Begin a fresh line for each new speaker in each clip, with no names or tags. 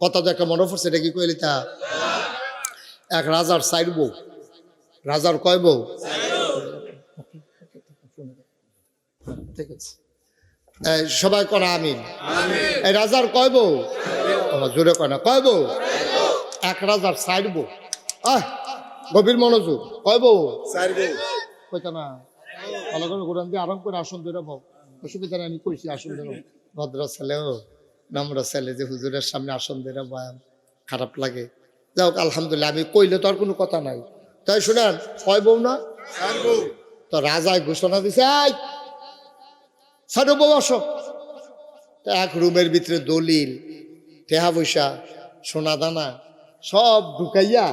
কথা তো একটা মনে পড়ছে, এটা কি কইলি তা? এক রাজার চার বউ। রাজার কয় বউ? ঠিক আছে, সবাই করা আমিন। এই রাজার কয় বউ? জোরে কয় না, কয় বউ? এক রাজার চার বউ। গভীর মনোযোগ, কয় বউ? কইতা না, ভালো করে কোরআন দিয়ে আরাম করে আসন ধরে বউ। অসুবিধা নেই, আমি কইছি আসন ধরে। ভদ্র ছেলেও নম্র ছেলে যে হুজুরের সামনে আসন ধরে বয়ান, খারাপ লাগে। যাও, আলহামদুলিল্লাহ, আমি কইলে তো আর কোনো কথা নাই। তাই শুনেন, কয় বউ না? তো রাজায় ঘোষণা দিছে, ছাড়ো বউ আসো। এক রুমের ভিতরে দলিল, টেহা পয়সা, সোনা দানা সব ঢুকাইয়া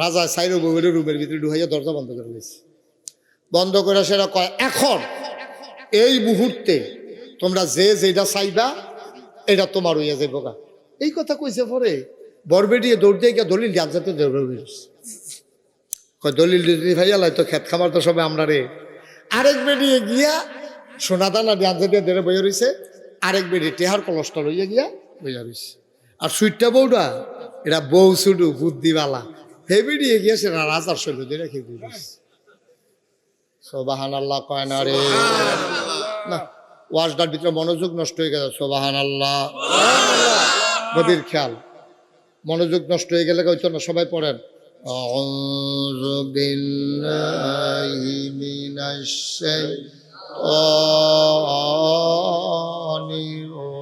রাজা সাইরো বউয়ের রুমের ভিতরে ঢুকাইয়া দরজা বন্ধ করে দিয়েছে। বন্ধ করে সেটা কয়, এখন এই মুহূর্তে তোমরা যে যেটা চাইবা এটা তোমার হইয়া যাইব গা। এই কথা কইছে পরে বরবেডিয়ে দৌড় দিয়ে গিয়া দলিল জানতে দলিল ভাইয়া লাই তো খেত খামার তো সবাই আমরা রে। আরেক বেরিয়ে গিয়া সোনা দানা জানতে দিয়ে দেড়ে বইয়া রয়েছে। আরেক বেরিয়ে টেহার কলসটা লইয়া গিয়া বইয়া রয়েছে। আর সুইটটা বউটা এটা বউ শুধু বুদ্ধিওয়ালা, হে বেরিয়ে গিয়া সে রাজার শৈল দিয়ে রেখে দিয়েছে। সুবহানাল্লাহ কয় না রে? না, ওয়াজটার ভিতরে মনোযোগ নষ্ট হয়ে গেছে। সুবহানাল্লাহ, গভীর খেয়াল, মনোযোগ নষ্ট হয়ে গেলে কইতো না, সবাই পড়েন। আউযু বিল্লাহি মিনাশ শাইতানির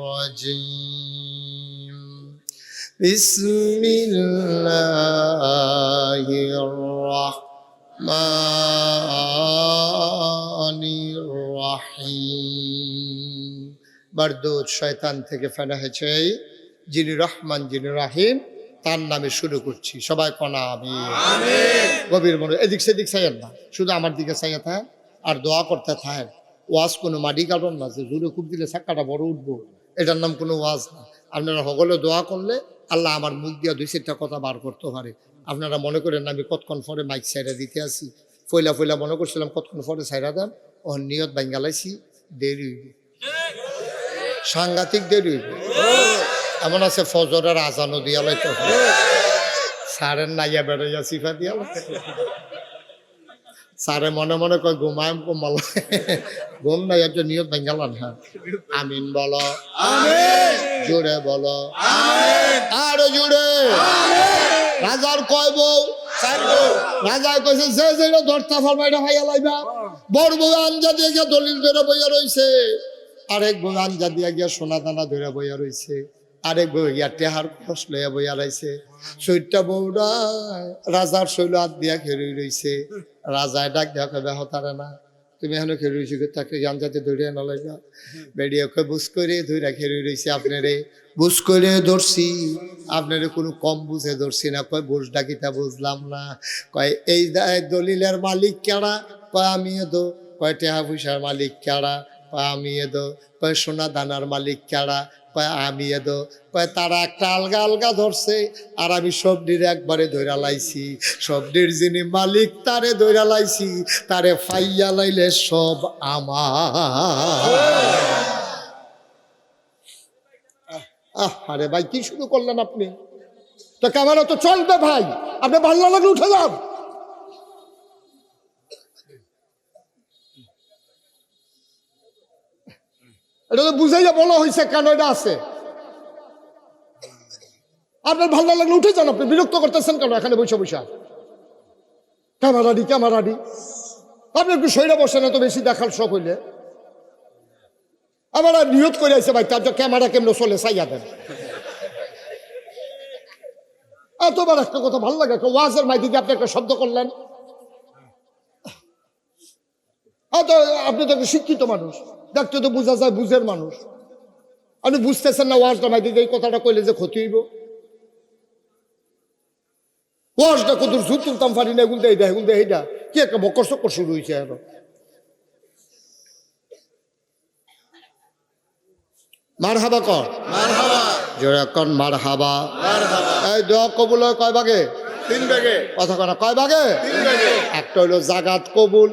রাজিম। বিসমিল্লাহির রাহমানির রাহিম। বারদুদ শয়তান থেকে ফেনা হয়েছে, যিনি রহমান যিনি রাহিম তার নামে শুরু করছি। সবাই কনা আমিন। গভীর মনে, এদিক সেদিক চাইয়েন না, শুধু আমার দিকে চাইয়া থাকেন আর দোয়া করতে থাকেন। ওয়াজ কোনো মাটি কাটন না যে জোরে খুব দিলে চাক্কাটা বড় উঠবো, এটার নাম কোনো ওয়াজ না। আপনারা সকলে দোয়া করলে আল্লাহ আমার মুখ দিয়া 2-4টা কথা বার করতে পারে। আপনারা মনে করেন আমি কতক্ষণ পরে মাইক সাইডা দিতে আসি, ফইলা ফইলা মনে করছিলাম কতক্ষণ পরে সাইডা দেন, ও নিয়ত বাঙ্গালাইছি, দেরি হইবে, সাংঘাতিক দেরি হইবে। এমন আছে ফজরের আজানও দিয়া লাইতে সারের নাইয়া বেড়াইয়া সিফা দিয়া সারে মনে মনে কয় ঘুমায়ম কমাল, ঘুম নাই, একটা নিয়ত বাঙ্গালান। হ্যাঁ, আমিন বলো, জোরে বলো, আরো জোরে। রাজার কয় বউ? রাজা কইছে যে যেটা ধরতা ফরমাইটা ভাইয়া লাইবা। বড় বউ আঞ্জা দিয়ে গিয়া দলিল ধরে বইয়া রইছে, আরেক বউ আঞ্জা দিয়া গিয়া সোনা দানা ধরে বইয়া রইছে, আরেক বউ গিয়া টেহার খরচ লইয়া বইয়া রইছে। চৈতটা বউরা রাজার শৈল হাত দিয়া খেরুই রইছে। রাজায় ডাক দেওয়া কবে হতারে না, তুমি এখনো খেরু রইছি, তাকে আঞ্জাতে ধরিয়া নলাইবা। বেরিয়ে কয় বুঝ করে ধৈরা খেরুই রইছে, আপনারে বুঝ করে ধরছি, আপনারে কোনো কম বুঝে ধরছি না। কয় বুঝ ডাকিটা বুঝলাম না। কয় এই দলিলের মালিক কেডা? কয় আমি এদো। কয় টেহা পয়সার মালিক কেডা? কয় আমি এদো। কয় সোনা দানার মালিক কেডা? কয় আমি এদো। কয় তারা একটা আলগা আলগা ধরছে আর আমি সবডির একবারে ধৈরা লাইছি। সবডির যিনি মালিক তারে ধৈরা লাইছি, তারে ফাইয়া লাইলে সব আমার। আরে ভাই কি শুরু করলেন আপনি? তো ক্যামেরা তো চলবে ভাই, আপনি ভালো লাগলে উঠে যান। এটা তো বুঝাইয়া বলা হয়েছে কেন এটা আছে। আপনার ভালো লাগলে উঠে যান, আপনি বিরক্ত করতেছেন কেন এখানে বসে বসে? ক্যামেরাডি আপনি একটু সইরা বসেন, এত বেশি দেখার শখ হইলে। আবার নিয়ত করে আছে ভাই, তার ক্যামেরা কেমন চলে চাইয়া দেন। এতবার একটা কথা ভালো লাগে, একটা ওয়াজের মাইদিকে আপনি একটা শব্দ করলেন। আপনি তো একটা শিক্ষিত মানুষ, দেখতে তো বোঝা যায় বুঝের মানুষ। আপনি বুঝতেছেন না ওয়াজটা মাইদিকে এই কথাটা কইলে যে ক্ষতি হইব। ওয়াজটা কত ঝুট তুলতাম পারি না, এগুলো এইটা এগুলো এইটা কি একটা বকর চক্কর শুরু হয়েছে এখন। মার হাবা কর, জোরে কন মার হাবা। এই দোয়া কবুল হয় কয় ভাগে?
3 ভাগে।
কথা কনা কয় ভাগে?
3 ভাগে।
একটা হইলো জাগাত কবুল,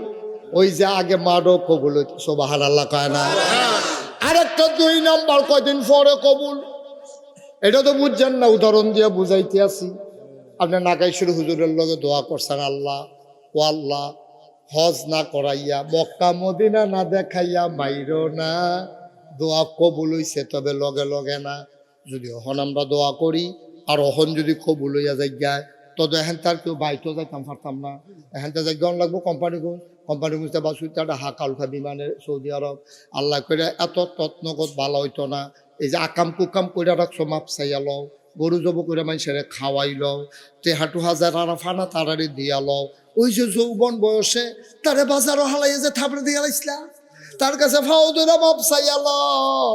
ওই যে আগে মারও কবুল হইতো, সুবহানাল্লাহ কয় না। আরেকটা 2 নাম্বার কয়দিন পরে কবুল, এটা তো বুঝছেন না, উদাহরণ দিয়ে বুঝাইতে আছি। আপনি নাগাইশ্বর হুজুরের লগে দোয়া করছেন, আল্লাহ ও আল্লাহ হজ না করাইয়া মক্কা মদিনা না দেখাইয়া মাইরো না, দোয়া কবুল হইছে তবে লগে লগে না। যদি অহন আমরা দোয়া করি আর অহন যদি কবুল হইয়া যাই তবে এখান তার কেউ বাইতেও যাইতাম পারতাম না। এখানতে যাইগান লাগবো কোম্পানি গুঁজতে বা সুইতে একটা হাকা উঠা বিমানের সৌদি আরব। আল্লাহ করে এত তত্নগত ভালো হইতো না। এই যে আকাম কুকাম করে রাখছো মাপ চাইয়া লও, গরু জব করে মানুষের খাওয়াই লও, তেহাটু হাজার আরা ফানা তারারে দিয়া লও। ওই যে যৌবন বয়সে তারে বাজারও হালাইয়া যে থাপড়ে দিয়া লাইছিলা, তার কাছে ফাও ধরে মাপ চাইয়া লও।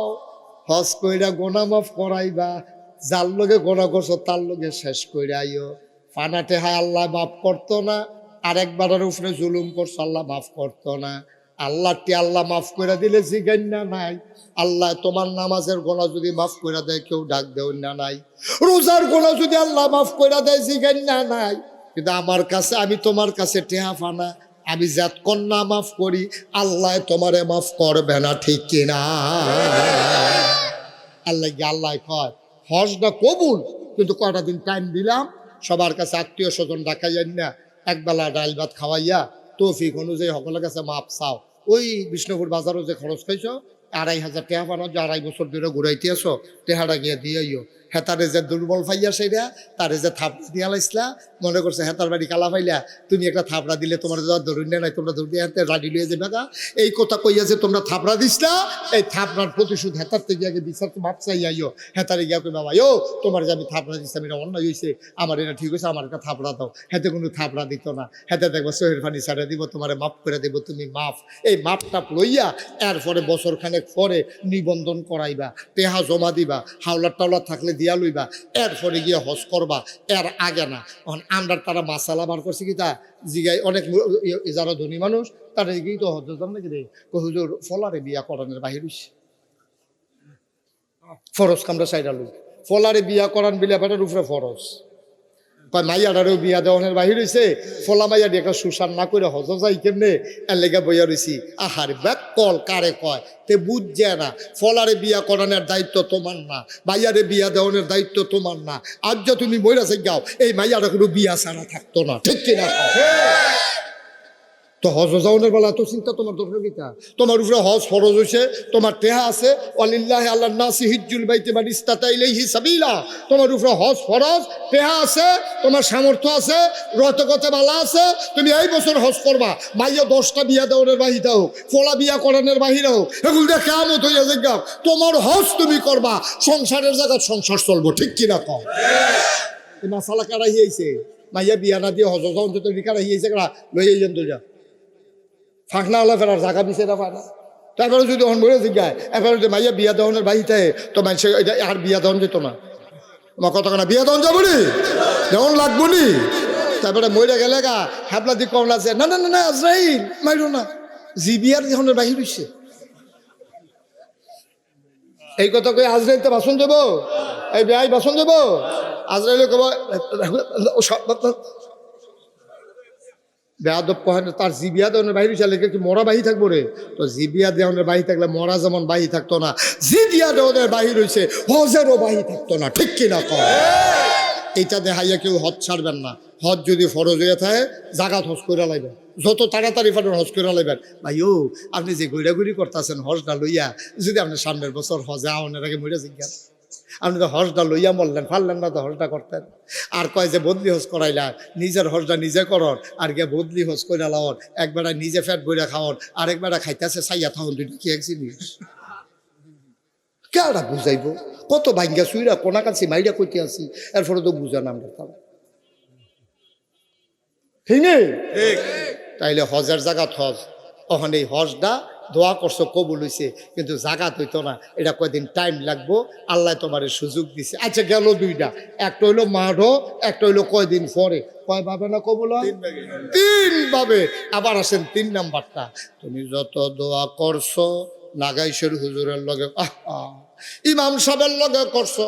হজ কইরা গোনা মাফ করাইবা, যার লগে গোনা করছো তার লগে শেষ করে আইও। ফানাতে হায় আল্লাহ মাফ করতো না, আরেকবারের উপরে জুলুম করছো আল্লাহ মাফ করতো না। আল্লাহটি আল্লাহ মাফ করে দিলে জিগান না নাই। আল্লাহ তোমার নামাজের গোনা যদি মাফ করে দেয় কেউ ডাক দেও না নাই। রোজার গোনা যদি আল্লাহ মাফ করে দেয় জিগান না নাই। কিন্তু আমার কাছে, আমি তোমার কাছে টেহা ফানা, আমি জাত কন্যা মাফ করি, আল্লাহ তোমারে মাফ করবে না, ঠিক কিনা? আল্লাহ কয় হজটা কবুল, কিন্তু কয়টা দিন টাইম দিলাম, সবার কাছে আত্মীয় স্বজন ডাকাইয়া না একবেলা ডাল ভাত খাওয়াইয়া তৌফিক অনুযায়ী সকলের কাছে মাপ চাও। ওই বিষ্ণুপুর বাজারও যে খরচ খাইছো 2,500 টাকা পানো, যে 2.5 বছর ধরে ঘুরাইতে আসো, টেহাটা গিয়ে দিয়েইও। হেতারে যে দুর্বল ফাইয়া সেইটা, তারে যে থাপড়া দিয়া লাইসলা, মনে করছে হেতার বাড়ি কালা ফাইলা, তুমি একটা থাপড়া দিলে তোমার ধরুন নাই, তোমরা ধরুন হাতে রাডি লিয়ে যাবে না। এই কথা কইয়া যে তোমরা থাপড়া দিসলা, এই থাপড়ার প্রতিশোধ হেতার থেকে গিয়ে বিচার মাপ চাইয়াইও। হেতারে গিয়া কই বাবা ও তোমার যে আমি থাপড়া দিচ্ছিলাম এটা অন্যায় হয়েছে, আমার এটা ঠিক হয়েছে, আমার একটা থাপড়া দাও। হেতে কোনো থাপড়া দিত না, হেতে দেখবো সোহের ফানি ছাড়া দিব, তোমার মাফ করে দেবো, তুমি মাফ। এই মাপটা লইয়া এরপরে বছর খানেক পরে নিবন্ধন করাইবা, টেহা জমা দিবা, হাওলার টাওলার থাকলে দিয়া লইবা, এরপরে গিয়ে হজ করবা, এর আগে না। আমরা তারা মাসালা বার করছি কি তা জিগাই, অনেক যারা ধনী মানুষ তারা গিয়ে তো হজ দাম নাকি রে, হুজুর ফলারে বিয়া করানোর বাহির হইছে, ফরজ কামরা সাইডা লই, ফলারে বিয়া করান বিলে বেটার উপরে ফরজ। কয় মাইয়াটারেও বিয়া দেওয়ানের বাহির হয়েছে, ফলা মাইয়া দিয়ে একটা সুসার না করে হজ যাই কেমনে, এর লেগে বইয়া রয়েছি। আহার ব্যাক কল কারে কয় তে বুঝছে না। ফলারে বিয়া করানোর দায়িত্ব তোমার না, মাইয়ারে বিয়া দেওয়ানের দায়িত্ব তোমার না। আজ যা তুমি বইরা যাও, এই মাইয়াটা কোনো বিয়া ছাড়া থাকতো না, ঠিক কিনা? তো হজ যাওয়ানোর বেলা তো চিন্তা তোমার দরকার কিতা? তোমার উপরে হজ ফরজ হয়েছে, তোমার টেহা আছে, ওয়ালিল্লাহি আলান নাসি হিজ্জুল বাইতি মান ইসতাতা ইলাইহি সাবিলা। তোমার উপরে হজ ফরজ, টেহা আছে, তোমার সামর্থ্য আছে, রতগতে বালা আছে, তুমি এই বছর হজ করবা। মাইয়া 10টা বিয়া দেওয়ানের বাহিরে হোক, ফলা বিয়া করানোর বাহিরে হোক, এগুলো দিয়ে কেমন হইয়া যাও, তোমার হজ তুমি করবা, সংসারের জায়গায় সংসার চলবো, ঠিক কিনা কম? মাসালা কারা হিয়েছে, মাইয়া বিয়া না দিয়ে হজ যাওয়ান তো কারা হিয়েছে, কারা লইয়া যান তো যা ফাঁকনা হলে ফেরার জায়গা দিছে না পায় না। তারপরে যদি অন বলে জিজ্ঞায় এরপরে যদি মাইয়া বিয়া দেওয়ানের বাড়িতে, তো মানুষ এটা আর বিয়া দেওয়ান যেত না। আমার কথা না বিয়া দেওয়ান যাবো নি, দেওয়ান লাগবো নি। তারপরে মরে গেলে গা হ্যাপলা দি কমলা যে না না না না আজরাইল মাইরো না, জি বিয়ার দেওয়ানের বাহির হইছে। এই কথা কই আজরাইল তো বাসন দেবো, এই বিয়াই বাসন দেবো, আজরাইল কব বেয়াদব কহেন, তার জিবিয়া দেওয়ানের বাহির চালে কি মরা বাহি থাকবো রে? তো জিবিয়া দেওয়ানের বাহি থাকলে মরা যেমন বাহি থাকতো না, জিবিয়া দেওয়ানের বাহির হয়েছে হজেরও বাহি থাকতো না, ঠিক কিনা কম? এইটা দেখাইয়া কেউ হজ ছাড়বেন না। হজ যদি ফরজ হয়ে থাকে জাগাত হজ করে লাইবেন, যত তাড়াতাড়ি পারেন হজ করে লাইবেন। ভাইও আপনি যে ঘুরাঘুরি করতেছেন হজটা লইয়া, যদি আপনি সামনের বছর হজে আওয়ানের আগে মরে জিজ্ঞান, আপনি তো হজটা লইয়া মরলেন, পারলেন না তো হজটা করতেন। আর কয় যে বদলি হজ করাইলা, নিজের হজটা নিজে করন, আর গিয়ে বদলি হজ করে লাওন, একবেলা নিজে ফ্যাট বইরা খাওয়ান, আরেকবেলা খাইতেছে চাইয়া থাকুন, দুইটা কি এক জিনিস? কেডা বুঝাইব? কত ভাঙ্গা সুইরা কোনা কাছে মাইরা কইতে আসি, এরপরে তো বুঝান আমরা তারা, ঠিক নেই? তাইলে হজের জায়গাত হজ, ওখানে এই হজটা দোয়া করছো কবুল হয়েছে, কিন্তু জাগাত হইতো না, এটা কয়দিন টাইম লাগবো, আল্লাহ তোমার সুযোগ দিছে। আচ্ছা গেল দুইটা, একটা হইলো মাঠও, একটা হইলো কয়দিন পরে, কয় ভাবে না কবুল হয়? 3 ভাবে। আবার আসেন 3 নাম্বারটা, তুমি যত দোয়া করছো নাগাইশের হুজুরের লগে, ইমাম সাহেবের লগে করছো,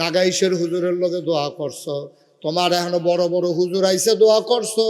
নাগাইশের হুজুরের লগে দোয়া করছো, তোমার এখনো বড় বড় হুজুর আইসে দোয়া করছো,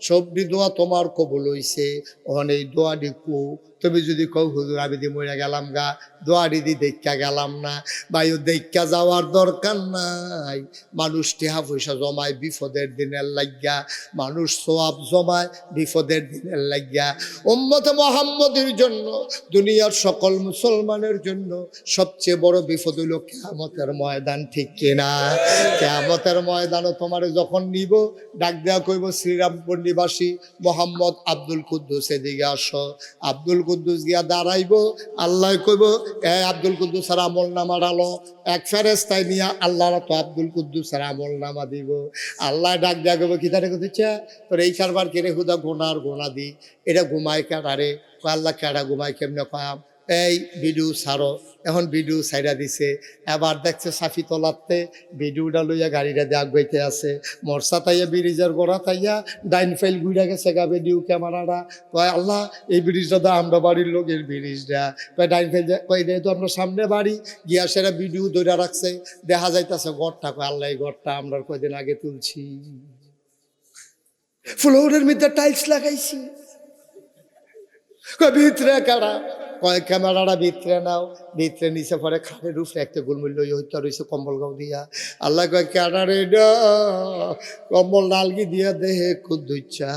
সবটি দোয়া তোমার কবুল হইছে। ওখানে এই দোয়া ডিকু তুমি যদি কও হুজুর আমি দি মরে গেলাম গা, দোয়ারি দি দেখা গেলাম না, ভাই ও দেখা যাওয়ার দরকার নাই। মানুষ টেহা পয়সা জমায় বিপদের দিনের লাগিয়া, মানুষ সোয়াব জমায় বিপদের দিনের লাগিয়া। উম্মতে মুহাম্মদের জন্য, দুনিয়ার সকল মুসলমানের জন্য সবচেয়ে বড় বিপদ হইল কিয়ামতের ময়দান, ঠিক কিনা? কিয়ামতের ময়দানও তোমার যখন নিব, ডাক দেয়া কইব শ্রীরামপুর নিবাসী মোহাম্মদ আব্দুল কুদ্দুস এদিকে আসো। আব্দুল কুদ্দুস গিয়া দাঁড়াইব, আল্লাহ কইব এ আব্দুল কুদ্দুসের আমল নামা ডালো। এক ফেরেস্তায় নিয়ে আল্লাহরা তো আব্দুল কুদ্দুসের আমল নামা দিব। আল্লাহ ডাক দেয়া কইব কি তারে কইছে তোর এই কারবার কেড়ে হুদা গোনার গোনা দি, এটা ঘুমায় কাটারে। আল্লাহ কেডা ঘুমায় কেমনে কয়াম, এই ভিডিও ছাড়ো। এখন ভিডিও ছাইরা দিছে, এবার দেখছে সাফি তোলাতে ভিডিওটা লইয়া গাড়িটা দিয়ে আগাইতে আছে। মরসা তাইয়া ব্রিজের গোড়া তাইয়া ডাইন ফাইল ঘুরে গেছে গা ভিডিও ক্যামেরাটা। কয় আল্লাহ এই ব্রিজটা তো আমরা বাড়ির লোকের ব্রিজটা। কয় ডাইন ফাইল কয় তো আমরা সামনে বাড়ি গিয়া সেরা ভিডিও ধরে রাখছে, দেখা যাইতেছে গড়টা। কয় আল্লাহ এই গড়টা আমরা কয়দিন আগে তুলছি, ফ্লোরের মধ্যে টাইলস লাগাইছি। ভিতরে কারা? কয় ক্যামেরাটা ভিতরে নাও। ভিতরে নিচে পরে খাটের উপরে একটা গোলমূল্য হইতে রয়েছে কম্বল গাও দিয়া। আল্লাহ কয় ক্যানারে কম্বল নালগি দিয়া দেহে কুদ্দুচ্ছা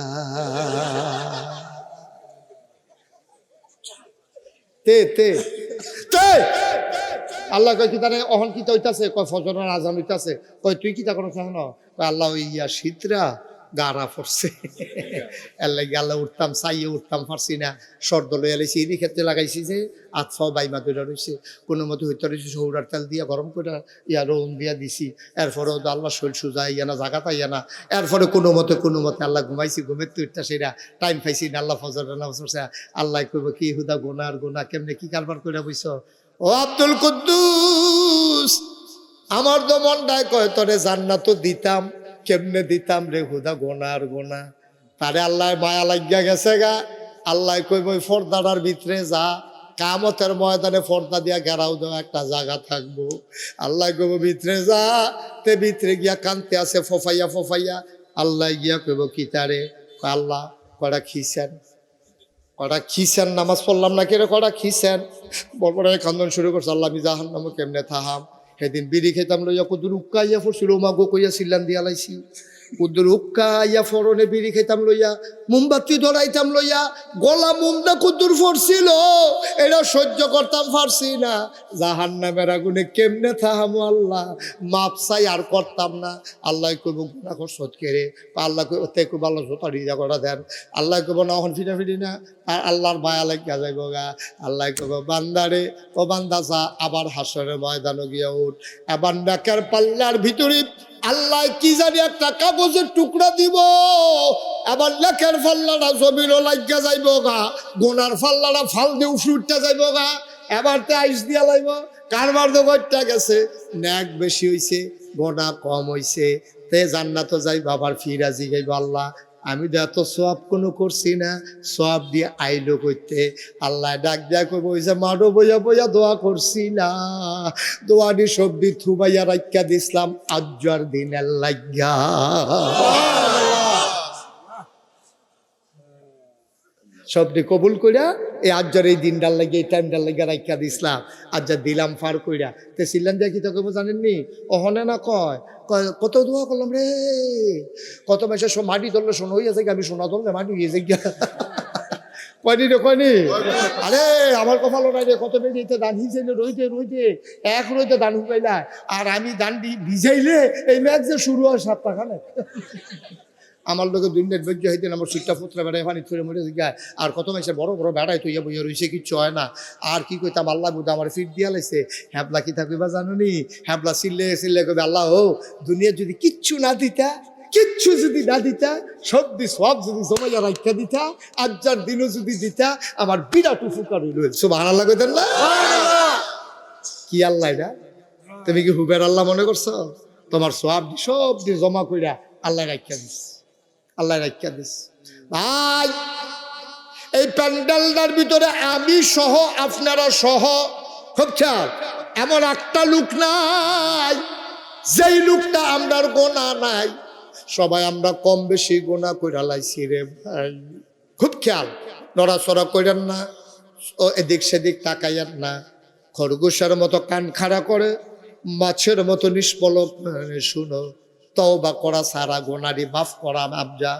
তে তে তে। আল্লাহ কয় কি তারে অহন কিতা হইতাছে? কয় ফজরের আজান হইতাছে। কয় তুই কিতা করছ? কয় আল্লাহ ওই ইয়া শীতরা গাড়া পড়ছে, এর লাগে আল্লাহ উঠতাম চাইয়ে উঠতাম পারছি না। সর্দ লইয়া লাইছি এই ক্ষেত্রে লাগাইছি যে আতফাও বাইমা ধরে রয়েছে, কোনো মতো হইতে রয়েছে সৌরার তেল দিয়া গরম করে ইয়া রোম দিয়া দিছি। এরপরেও তো আল্লাহ শরীর সুজা ইয়া না, জাগা তাইয়া না। এরপরে কোনো মতে আল্লাহ ঘুমাইছি, ঘুমের তো উঠটা সেরা টাইম পাইছি না। আল্লাহ ফজর নামাজ পড়ছে। আল্লাহ কইব কি হুদা গোনার গোনা কেমনে কি কারবার করে বইছ? ও আব্দুল কুদ্দুস, আমার তো মনটায় কয় তোরে জান্নাত দিতাম, কেমনে দিতাম রে হুদা গোনার গোনা। তারে আল্লাহ মায়া লাগিয়া গেছে গা। আল্লাহ কইব ওই পর্দাটার ভিতরে যা, কিয়ামতের ময়দানে পর্দা দিয়া ঘেরাও দেওয়া একটা জায়গা থাকবো। আল্লাহ কইব ভিতরে যা। তে ভিতরে গিয়া কানতে আছে ফোফাইয়া ফোফাইয়া। আল্লাহ গিয়া কইব কি তারে? আল্লাহ কটা খিসেন, কটা খিসেন, নামাজ পড়লাম না কেন, কটা খিসেন। বরপরে কান্দন শুরু করছে, আল্লাহ আমি জাহান্নামে কেমনে থাহাম। সেদিন বিড়ি খেতাম লইয়া কুদুর উক্কা ইয়া ফরছিল, মা গো কইয়া সিল্লান দিয়া লাইছি। কুদুর উক্কা ইয়া ফরনে বিড়ি খেতাম লইয়া, মোমবাতি ধরাইতাম লইয়া, গলা মুমটা কুদুর ফরছিল, এটা সহ্য করতাম পারছি না। জাহান্নামের আগুনে কেমনে থাহামো আল্লাহ, মাপ চাই আর করতাম না। আল্লাহ কইব গুণা করছত কেড়ে। আল্লাহ তে কইব আল্লাহ জোতা রিজা করা দেন। আল্লাহ কইব না এখন ফিটা ফিটি না, আর আল্লাহর মায়া লাগিয়া যাইব গা। আল্লাহ কইব বান্দারে ও বান্দা যা, আবার হাসরের ময়দানে গিয়া উঠ। এবার নাকের পাল্লার ভিতরে আল্লাহ কি জানি একটা কাগজের টুকরা দিব। আবার লেখের ফাল্লাটা জমিনও লাগিয়া যাইব গা, গোনার ফাল্লাটা ফাল দিয়ে উঠতে যাইব গা। এবার তে আইস দিয়া লাইব, কারবার তো গড়টা গেছে, ন্যাক বেশি হইছে, গোনা কম হইছে। তে জান্নাত যাই বাবার ফিরা জিগাইব আল্লাহ আমি তো এত সওয়াব কোনো করছি না, সওয়াব দিয়ে আইলো করতে। আল্লাহ ডাক দেয়া কইব ওই যে মারো বইয়া বইয়া দোয়া করছি না, দোয়াটি সবজি থুবাইয়া রাখিয়া দিছিলাম আজ্জার দিনের লাগিয়া। সবটি কবুল কইরা এই আজ্জার এই দিনটার লাগে, এই টাইমটার লাগে রাখিয়া দিছিলাম, আজ্জার দিলাম ফার কইরা। তে সিল্লান দিয়া কি তো কইব জানেননি? অহনে না কয় কত দোয়া করলাম রে, কত মাসে মাটি ধরলে শোনা হইয়াছে, আমি সোনা ধরলে মাটি হয়েছে গিয়া। কয়নি রে কয়নি? আরে আমার কপালও নাই রে, কত বেরিয়েছে দান হিসেবে রইতে রইতে এক রইতে দান হুকাইলা, আর আমি দান ভিজাইলে এই ম্যাচ যে শুরু হয় 7 টাকা না। আমার লোকের দুই মিনিট বৈজ্ঞ হইতেন, আমার সুটটা পুত্রা বেড়ায় পানি ছড়ে মরে গায়। আর কত মাসে বড় বড় বেড়ায় তুইয়া বইয়া রয়েছে, কিচ্ছু হয় না। আর কি কইতাম, আল্লাহ বুধ আমার ফিট দিয়া লাইছে। হ্যাবলা কি থাকবে জানো নি? হ্যাবলা চিল্লে চিল্লে কবে আল্লাহ ও দুনিয়া যদি কিচ্ছু না দিতা, কিচ্ছু যদি না দিতা, সবদি সব যদি জমাইয়া রাখা দিতা, আজ্জার দিনও যদি দিতা, আমার বিরাট উপকার হইল। সুবহানাল্লাহ কইতেন না? কি আল্লাহ এটা? তুমি কি হুবের আল্লাহ মনে করছো? তোমার সব সব দিয়ে জমা কইরা আল্লাহ রাখা দিস, আল্লাহ রাখা দিস। ভাই এই প্যান্ডেলটার ভিতরে আমি সহ, আপনারা সহ, খুব চাল এমন একটা লোক নাই যেই লোকটা আমরার গোনা নাই। সবাই আমরা কম বেশি গোনা কইরা লাইছি রে ভাই। খুব খেয়াল, নড়াচড়া কইরেন না, ও এদিক সেদিক তাকাইয়ার না, খরগোশের মতো কান খাড়া করে মাছের মতো নিষ্পলক শুনো, তওবা করা সারা গোনারি মাফ করা আবজা।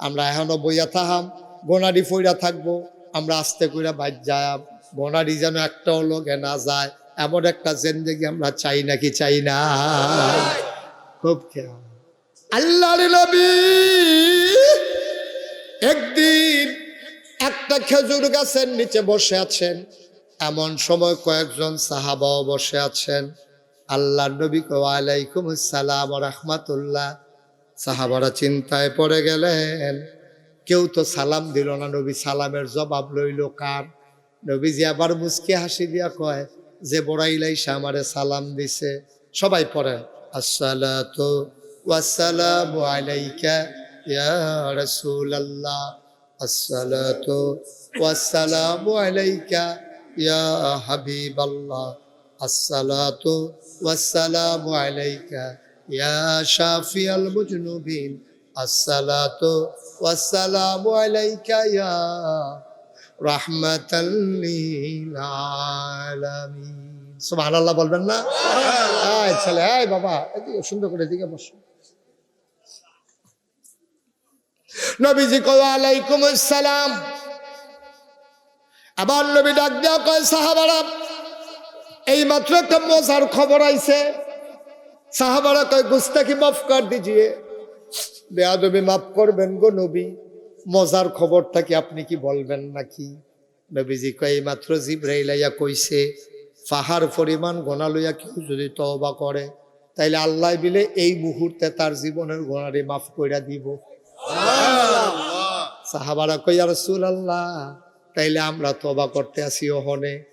আমরা এখনো বইয়া থাহাম, গোনারি ফইরা থাকবো, আমরা আস্তে করে বাজ যায়, গোনারি যেন একটাও লোকে না যায়, এমন একটা জিন্দেগি আমরা চাই নাকি চাই না? খুব খেয়াল। আল্লাহর নবী একদিন একটা খেজুর গাছের নিচে বসে আছেন, এমন সময় কয়েকজন সাহাবাও বসে আছেন। আল্লাহর নবী ওয়ালাইকুম আসসালাম ওয়া রাহমাতুল্লাহ। সাহাবারা চিন্তায় পড়ে গেলেন, কেউ তো সালাম দিল না, নবী সালামের জবাব লইল কার? নবীজি আবার মুচকি হাসি দিয়া কয়, যে বড়াইলাইসা আমারে সালাম দিছে। সবাই পড়ে আসসালাতু ওয়াসসালামু আলাইকা ইয়া রাসূলুল্লাহ, আসসালাতু ওয়াসসালামু আলাইকা ইয়া হাবিবাল্লাহ, আসসালাতু ওয়াসসালামু আলাইকা ইয়া শাফিয়াল মুজনুবিন, আসসালাতু ওয়াসসালামু আলাইকা ইয়া রাহমাতাল লিল আলামিন। সুবহানাল্লাহ বলবেন না? এই ছেলে, এই বাবা, এদিকে সুন্দর করে এদিকে বসো। নবীজি কয় ওয়ালাইকুম আসসালাম। আবার নবী ডাক দেওয়া কয় সাহাবারা, এই মাত্র একটা মজার খবর আইছে। সাহাবারা কয় গুস্তাখি মাফ কর দিজিয়ে, বেয়াদবি মাফ করবেন গো নবী, মজার খবরটা কি আপনি কি বলবেন নাকি? নবীজি কয় এই মাত্র জিবরাইল আইয়া কইছে, পাহাড় পরিমাণ গোনা লইয়া কেউ যদি তওবা করে, তাইলে আল্লাহ বিলে এই মুহূর্তে তার জীবনের গোনারে মাফ কইরা দিব। সাহাবারা কই ইয়া রাসূলুল্লাহ, তাইলে আমরা তওবা করতে আসি ওহনে।